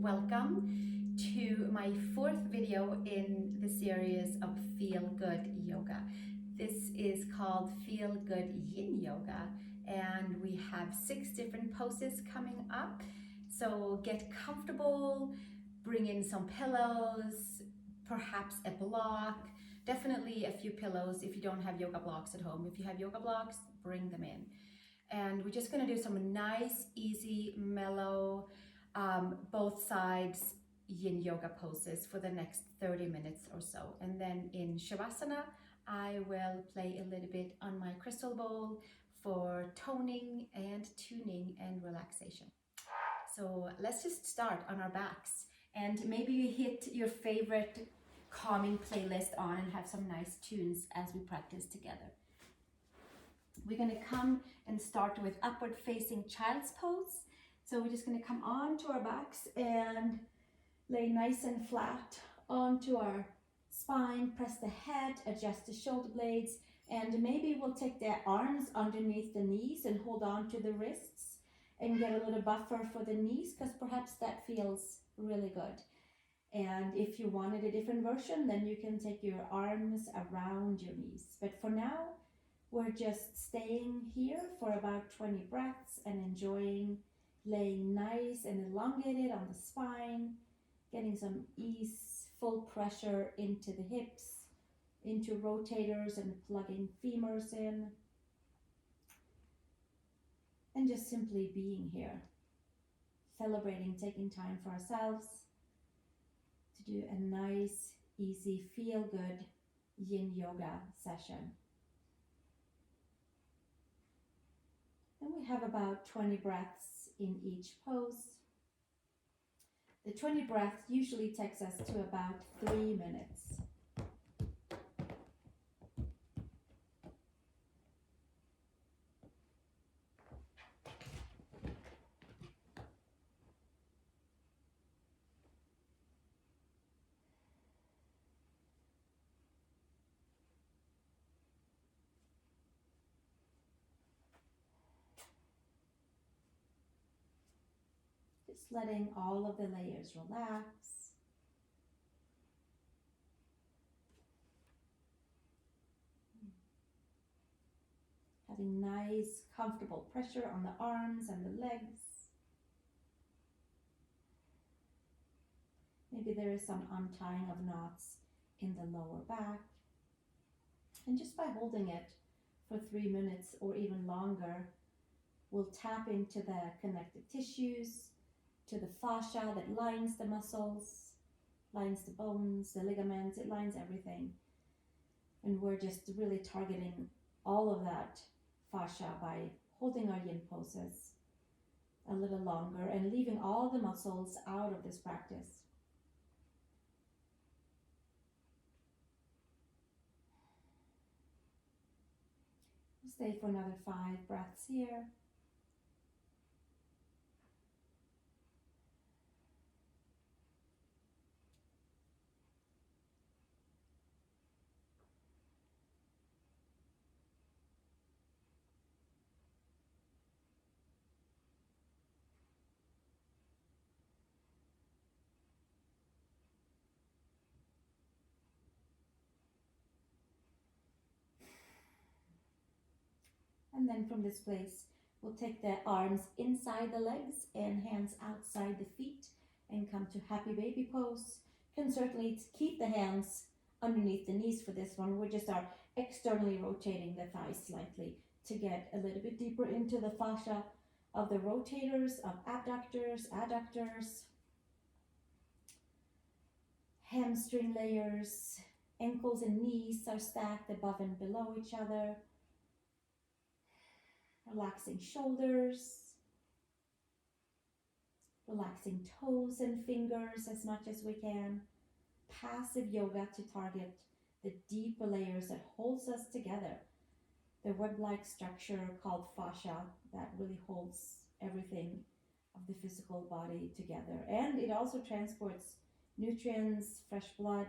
welcome to my fourth video in the series of Feel Good Yoga. This is called Feel Good Yin Yoga, and we have 6 different poses coming up. So get comfortable, bring in some pillows, perhaps a block, definitely a few pillows if you don't have yoga blocks at home. If you have yoga blocks, bring them in. And we're just going to do some nice, easy, mellow, both sides yin yoga poses for the next 30 minutes or so. And then in Savasana, I will play a little bit on my crystal bowl for toning and tuning and relaxation. So let's just start on our backs. And maybe you hit your favorite calming playlist on and have some nice tunes as we practice together. We're going to come and start with upward facing child's pose. So we're just going to come onto our backs and lay nice and flat onto our spine. Press the head, adjust the shoulder blades, and maybe we'll take the arms underneath the knees and hold on to the wrists and get a little buffer for the knees, because perhaps that feels really good. And if you wanted a different version, then you can take your arms around your knees. But for now, we're just staying here for about 20 breaths and enjoying laying nice and elongated on the spine, getting some ease, full pressure into the hips, into rotators and plugging femurs in. And just simply being here, celebrating, taking time for ourselves to do a nice, easy, feel-good yin yoga session. And we have about 20 breaths in each pose. The 20 breaths usually takes us to about 3 minutes. Just letting all of the layers relax. Having nice, comfortable pressure on the arms and the legs. Maybe there is some untying of knots in the lower back. And just by holding it for 3 minutes or even longer, we'll tap into the connective tissues, to the fascia that lines the muscles, lines the bones, the ligaments, it lines everything. And we're just really targeting all of that fascia by holding our yin poses a little longer and leaving all the muscles out of this practice. We'll stay for another 5 breaths here. And then from this place, we'll take the arms inside the legs and hands outside the feet and come to happy baby pose. You can certainly keep the hands underneath the knees for this one. We just are externally rotating the thighs slightly to get a little bit deeper into the fascia of the rotators, of abductors, adductors, hamstring layers, ankles and knees are stacked above and below each other. Relaxing shoulders, relaxing toes and fingers as much as we can. Passive yoga to target the deeper layers that holds us together. The web-like structure called fascia that really holds everything of the physical body together. And it also transports nutrients, fresh blood,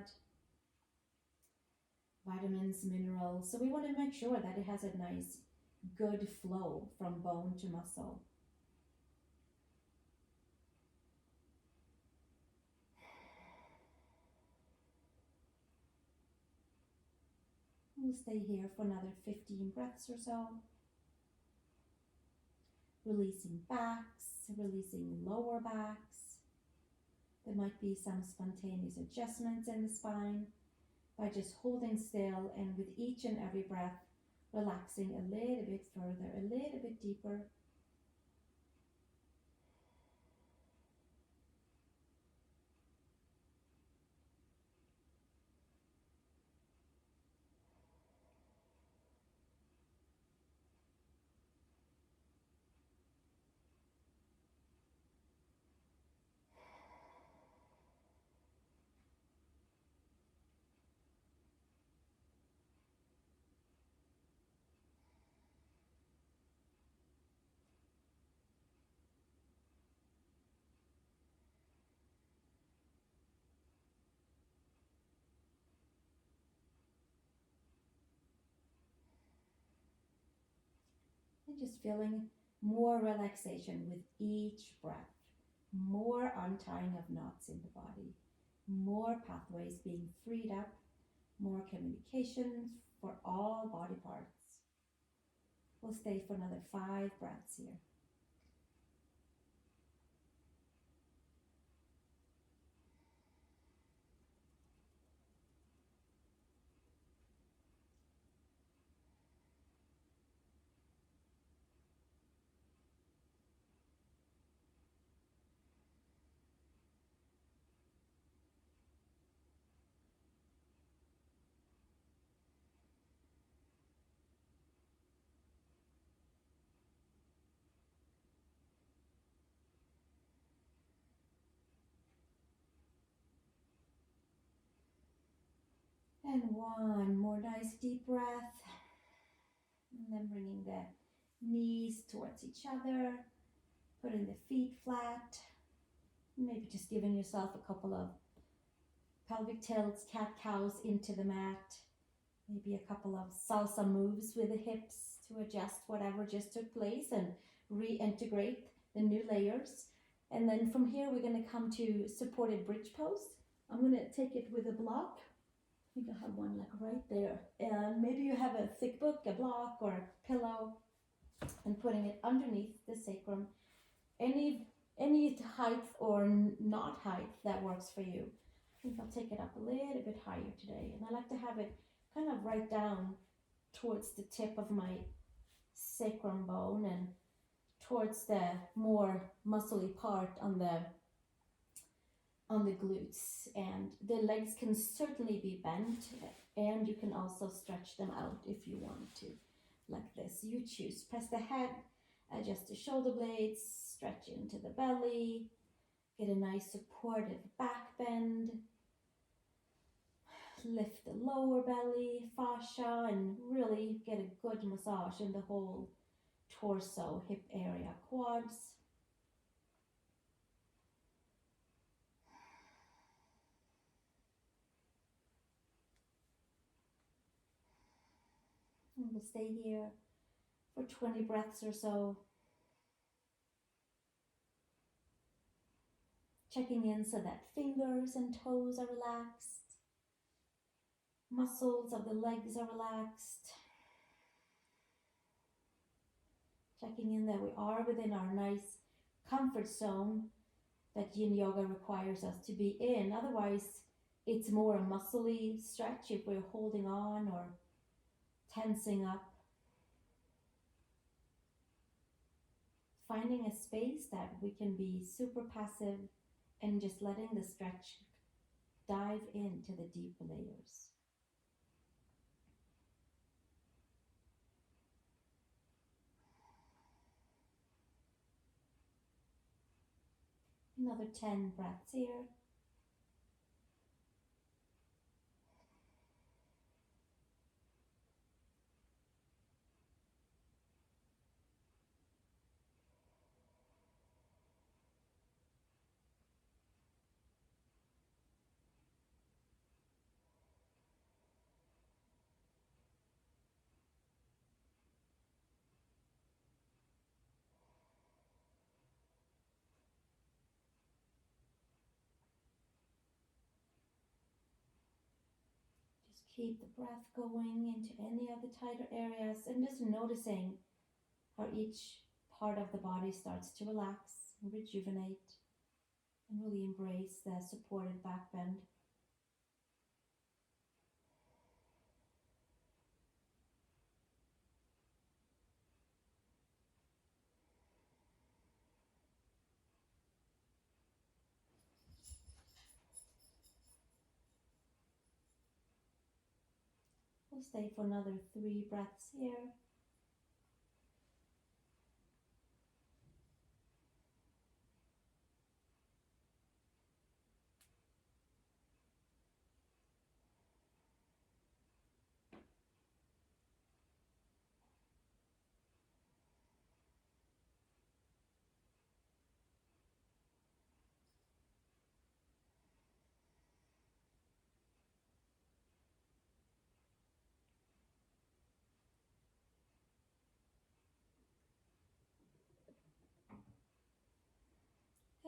vitamins, minerals. So we want to make sure that it has a nice good flow from bone to muscle. We'll stay here for another 15 breaths or so. Releasing backs, releasing lower backs. There might be some spontaneous adjustments in the spine by just holding still, and with each and every breath, relaxing a little bit further, a little bit deeper. And just feeling more relaxation with each breath, more untying of knots in the body, more pathways being freed up, more communication for all body parts. We'll stay for another 5 breaths here. And one more nice deep breath. And then bringing the knees towards each other, putting the feet flat. Maybe just giving yourself a couple of pelvic tilts, cat-cows into the mat. Maybe a couple of salsa moves with the hips to adjust whatever just took place and reintegrate the new layers. And then from here, we're going to come to supported bridge pose. I'm going to take it with a block. I think I have one like right there. And maybe you have a thick book, a block, or a pillow, and putting it underneath the sacrum. Any height or not height that works for you. I think I'll take it up a little bit higher today. And I like to have it kind of right down towards the tip of my sacrum bone and towards the more muscly part on the glutes. And the legs can certainly be bent, and you can also stretch them out if you want to, like this. You choose. Press the head, adjust the shoulder blades, stretch into the belly, get a nice supportive back bend, lift the lower belly, fascia, and really get a good massage in the whole torso, hip area, quads. And we'll stay here for 20 breaths or so. Checking in so that fingers and toes are relaxed. Muscles of the legs are relaxed. Checking in that we are within our nice comfort zone that Yin Yoga requires us to be in. Otherwise, it's more a muscly stretch if we're holding on or tensing up. Finding a space that we can be super passive and just letting the stretch dive into the deep layers. Another 10 breaths here. Keep the breath going into any of the tighter areas and just noticing how each part of the body starts to relax and rejuvenate and really embrace the supported back bend. We'll stay for another 3 breaths here.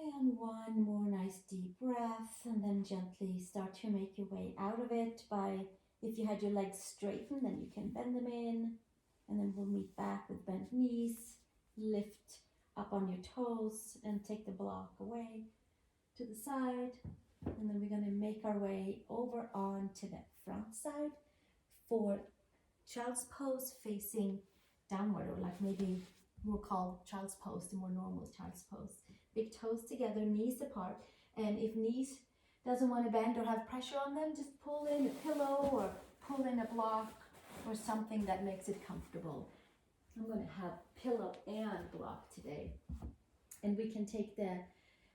And one more nice deep breath, and then gently start to make your way out of it by, if you had your legs straightened, then you can bend them in, and then we'll meet back with bent knees, lift up on your toes and take the block away to the side, and then we're going to make our way over onto the front side for child's pose facing downward, or like maybe we'll call child's pose the more normal child's pose. Big toes together, knees apart, and if knees doesn't want to bend or have pressure on them, just pull in a pillow or pull in a block or something that makes it comfortable. I'm going to have pillow and block today, and we can take the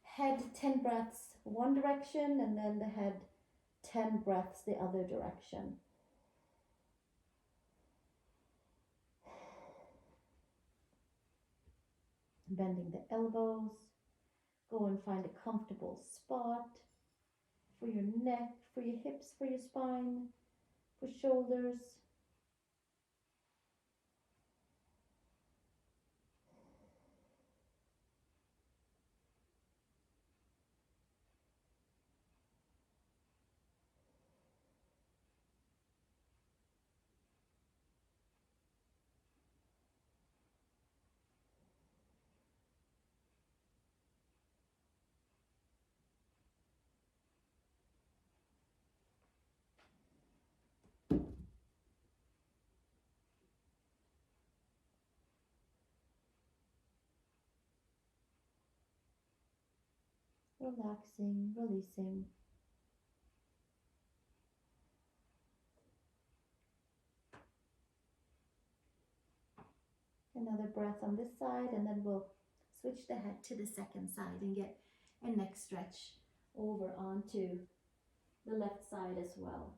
head 10 breaths one direction and then the head 10 breaths the other direction. Bending the elbows. Go and find a comfortable spot for your neck, for your hips, for your spine, for shoulders. Relaxing, releasing. Another breath on this side, and then we'll switch the head to the second side and get a neck stretch over onto the left side as well.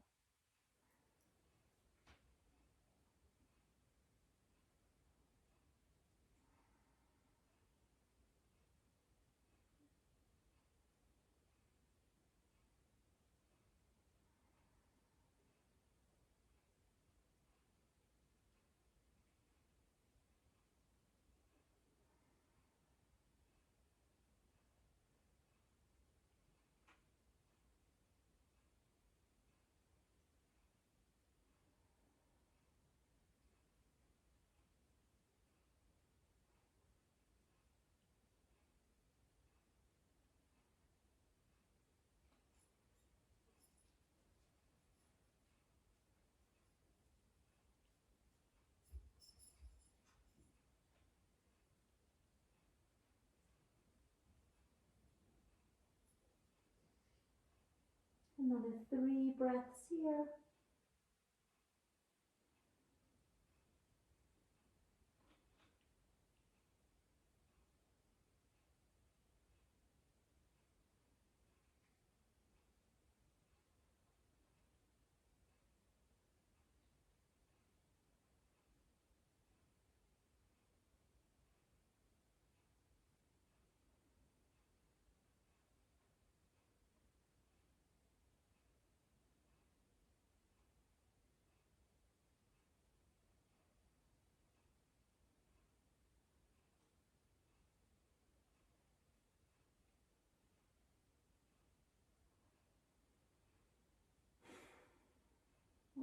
Another 3 breaths here.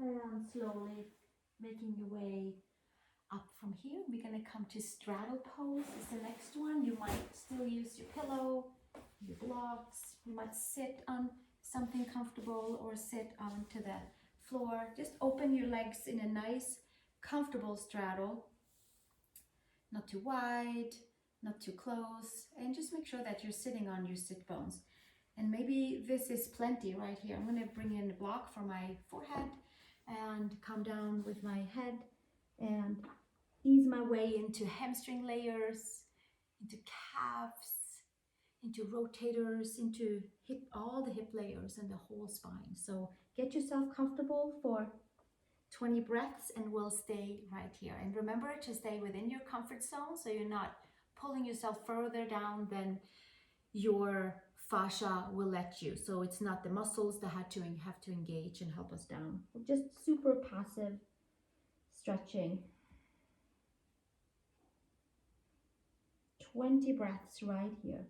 And slowly making your way up from here. We're going to come to Straddle Pose is the next one. You might still use your pillow, your blocks. You might sit on something comfortable or sit onto the floor. Just open your legs in a nice, comfortable straddle. Not too wide, not too close. And just make sure that you're sitting on your sit bones. And maybe this is plenty right here. I'm going to bring in a block for my forehead and come down with my head and ease my way into hamstring layers, into calves, into rotators, into hip, all the hip layers and the whole spine. So get yourself comfortable for 20 breaths and we'll stay right here. And remember to stay within your comfort zone so you're not pulling yourself further down than your fascia will let you. So it's not the muscles that have to engage and help us down. Just super passive stretching. 20 breaths right here.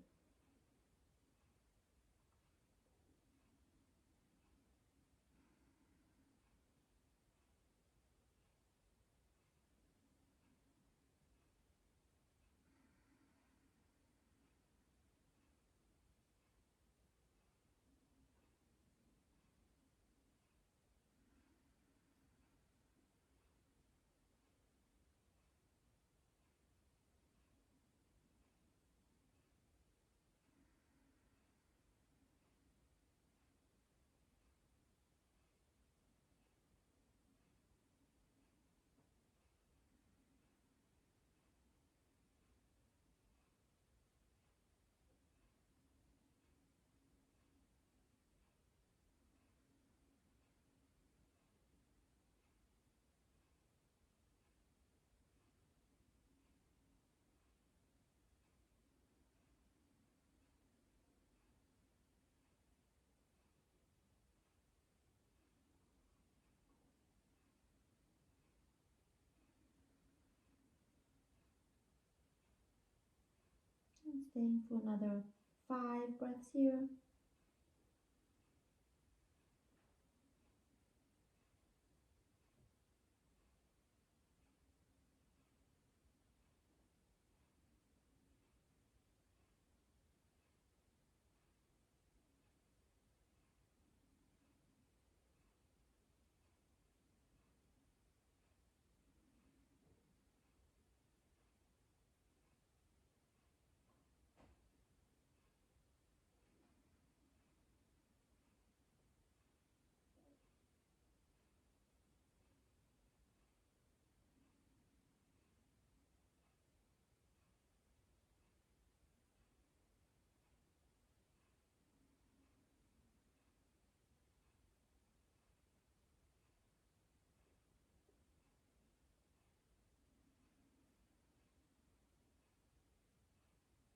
And staying for another 5 breaths here.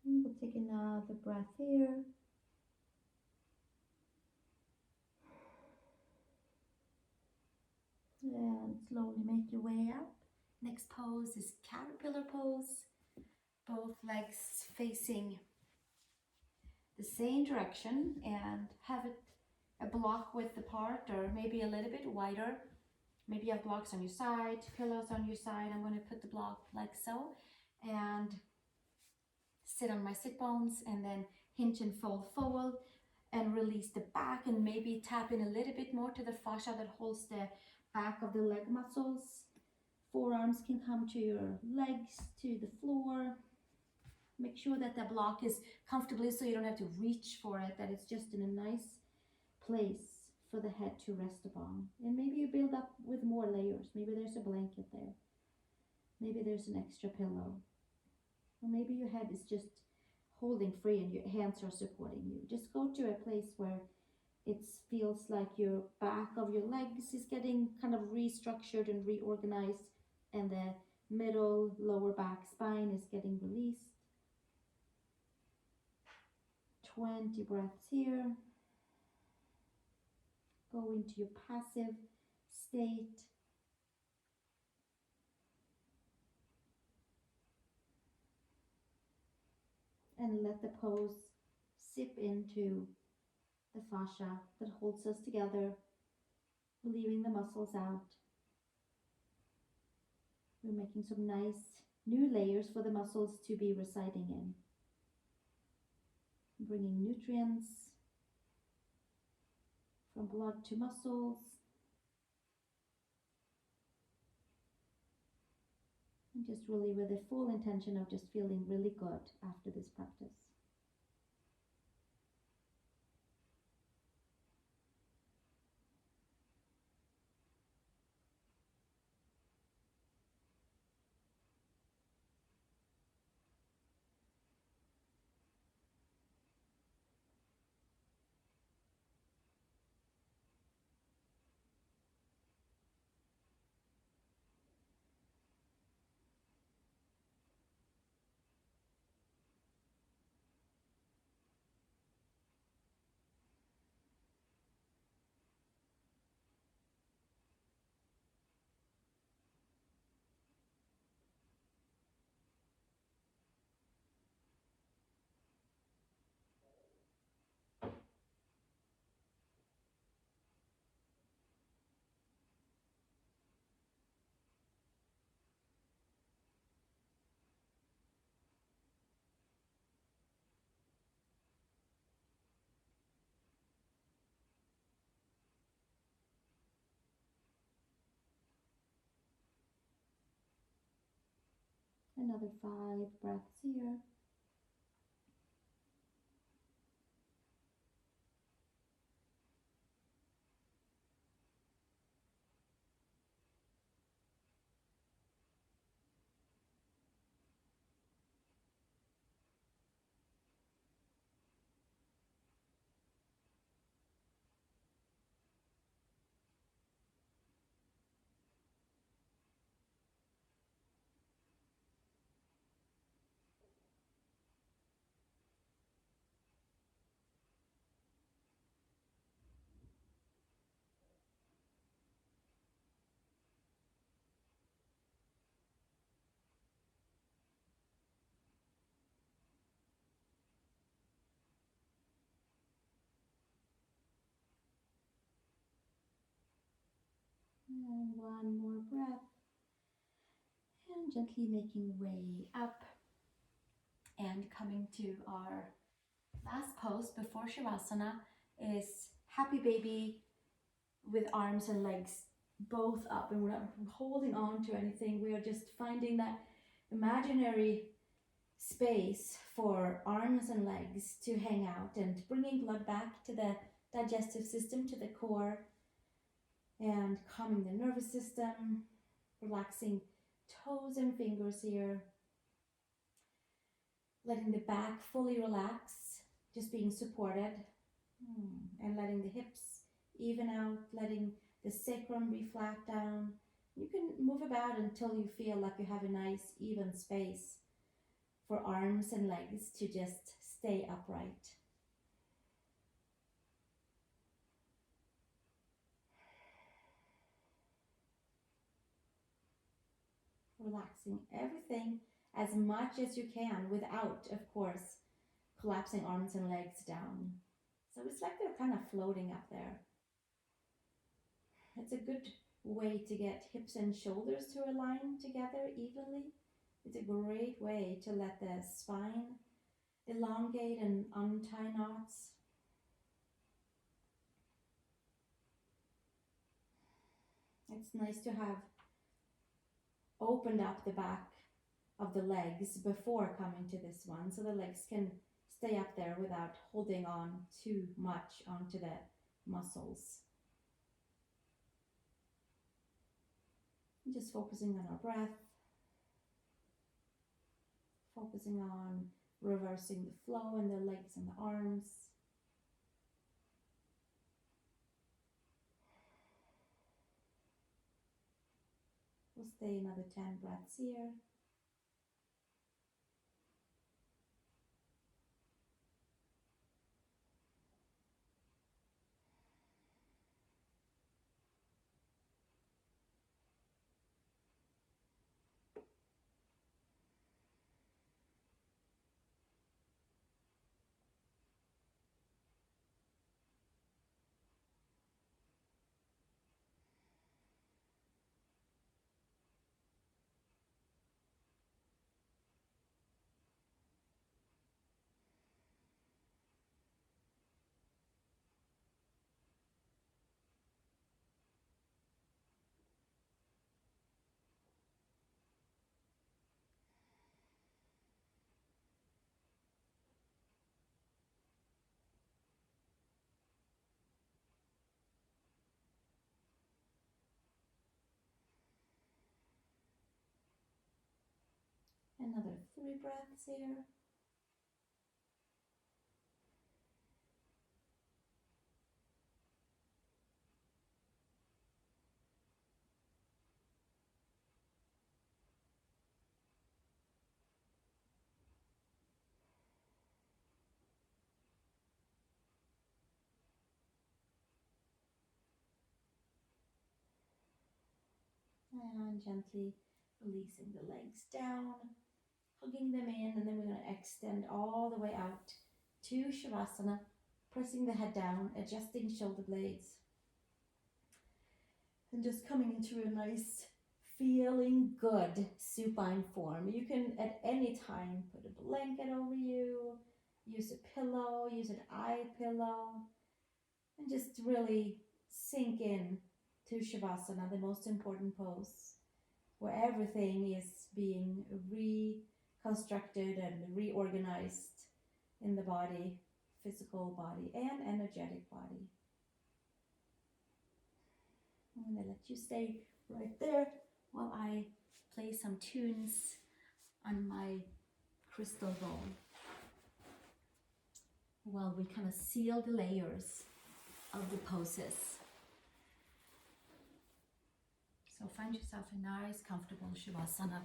And we'll take another breath here. And slowly make your way up. Next pose is Catapillar pose. Both legs facing the same direction and have it a block width apart or maybe a little bit wider. Maybe you have blocks on your side, pillows on your side. I'm going to put the block like so and sit on my sit bones and then hinge and fold forward and release the back and maybe tap in a little bit more to the fascia that holds the back of the leg muscles. Forearms can come to your legs, to the floor. Make sure that the block is comfortably so you don't have to reach for it, that it's just in a nice place for the head to rest upon. And maybe you build up with more layers. Maybe there's a blanket there. Maybe there's an extra pillow. Or maybe your head is just holding free and your hands are supporting you. Just go to a place where it feels like your back of your legs is getting kind of restructured and reorganized and the middle lower back spine is getting released. 20 breaths here. Go into your passive state. And let the pose sip into the fascia that holds us together. leaving the muscles out. We're making some nice new layers for the muscles to be residing in. Bringing nutrients from blood to muscles. And just really with the full intention of just feeling really good after this practice. Another 5 breaths here. And one more breath. And gently making way up and coming to our last pose before Shavasana is happy baby with arms and legs both up, and we're not holding on to anything. We are just finding that imaginary space for arms and legs to hang out and bringing blood back to the digestive system, to the core, and calming the nervous system, relaxing toes and fingers here, letting the back fully relax, just being supported, and letting the hips even out, letting the sacrum be flat down. You can move about until you feel like you have a nice even space for arms and legs to just stay upright. Relaxing everything as much as you can without, of course, collapsing arms and legs down. So it's like they're kind of floating up there. It's a good way to get hips and shoulders to align together evenly. It's a great way to let the spine elongate and untie knots. It's nice to have opened up the back of the legs before coming to this one, so the legs can stay up there without holding on too much onto the muscles. Just focusing on our breath, focusing on reversing the flow in the legs and the arms. We'll stay another 10 breaths here. Another 3 breaths here. And gently releasing the legs down, hugging them in, and then we're going to extend all the way out to Shavasana, pressing the head down, adjusting shoulder blades, and just coming into a nice feeling good supine form. You can at any time put a blanket over you, use a pillow, use an eye pillow, and just really sink in to Shavasana, the most important pose, where everything is being reconstructed and reorganized in the body, physical body and energetic body. I'm going to let you stay right there while I play some tunes on my crystal bowl, while we kind of seal the layers of the poses. So find yourself a nice, comfortable Shavasana.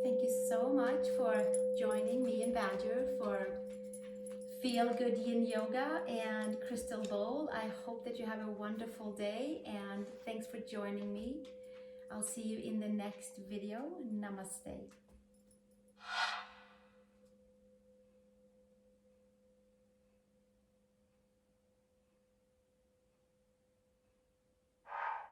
Thank you so much for joining me and Badger for Feel Good Yin Yoga and Crystal Bowl. I hope that you have a wonderful day, and thanks for joining me. I'll see you in the next video. Namaste.